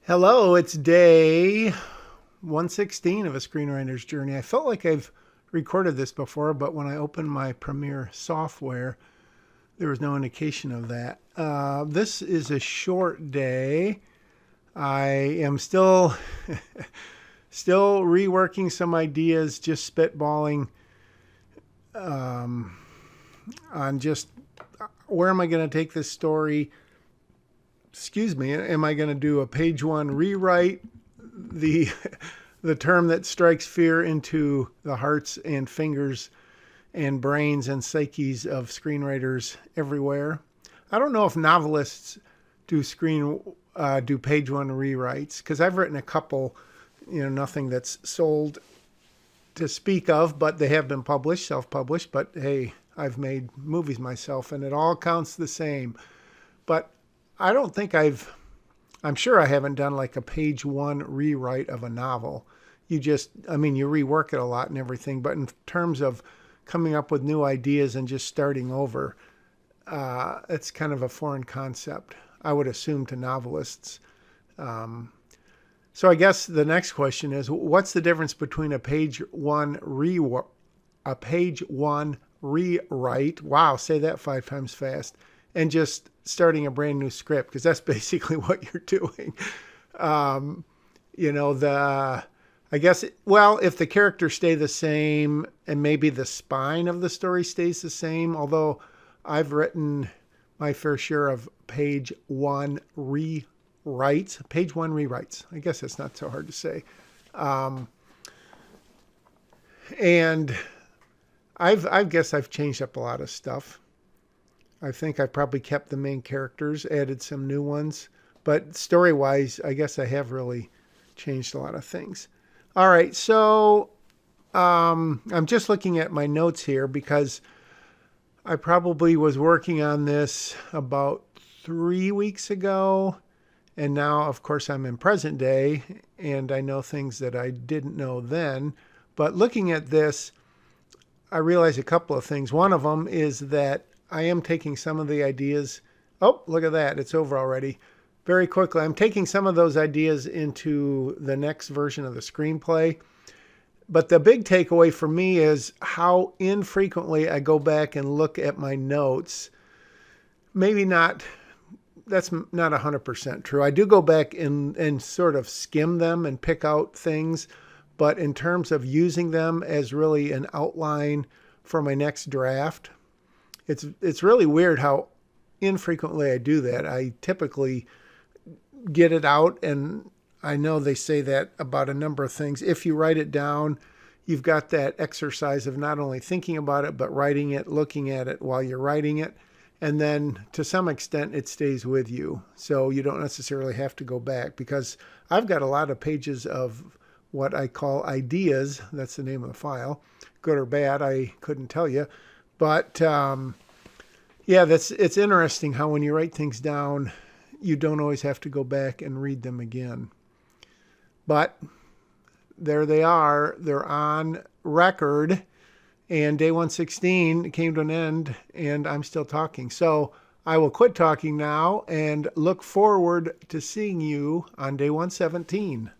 Hello, it's day 116 of a screenwriter's journey. I felt like I've recorded this before, but when I opened my Premiere software, there was no indication of that. This is a short day. I am still still reworking some ideas, just spitballing on just where am I going to take this story. Excuse me, am I going to do a page one rewrite, the the term that strikes fear into the hearts and fingers and brains and psyches of screenwriters everywhere? I don't know if novelists do page one rewrites, because I've written a couple, nothing that's sold to speak of, but they have been published, self-published. But hey, I've made movies myself, and it all counts the same. But I don't think I'm sure I haven't done like a page one rewrite of a novel. You rework it a lot and everything, but in terms of coming up with new ideas and just starting over, it's kind of a foreign concept, I would assume, to novelists. So I guess the next question is, what's the difference between a page one rewrite? Wow, say that 5 times fast. And just starting a brand new script, because that's basically what you're doing. Um, I guess, well, if the characters stay the same and maybe the spine of the story stays the same, although I've written my fair share of page one rewrites. I guess that's not so hard to say. And I guess I've changed up a lot of stuff. I think I probably kept the main characters, added some new ones. But story-wise, I guess I have really changed a lot of things. All right, so I'm just looking at my notes here because I probably was working on this about 3 weeks ago. And now, of course, I'm in present day, and I know things that I didn't know then. But looking at this, I realized a couple of things. One of them is that I am taking some of the ideas. Oh, look at that. It's over already. Very quickly, I'm taking some of those ideas into the next version of the screenplay. But the big takeaway for me is how infrequently I go back and look at my notes. Maybe not, that's not 100% true. I do go back and sort of skim them and pick out things. But in terms of using them as really an outline for my next draft, it's really weird how infrequently I do that. I typically get it out, and I know they say that about a number of things. If you write it down, you've got that exercise of not only thinking about it, but writing it, looking at it while you're writing it. And then to some extent, it stays with you. So you don't necessarily have to go back, because I've got a lot of pages of what I call ideas. That's the name of the file. Good or bad, I couldn't tell you. But yeah, it's interesting how when you write things down, you don't always have to go back and read them again. But there they are. They're on record. And day 116 came to an end, and I'm still talking. So I will quit talking now and look forward to seeing you on day 117.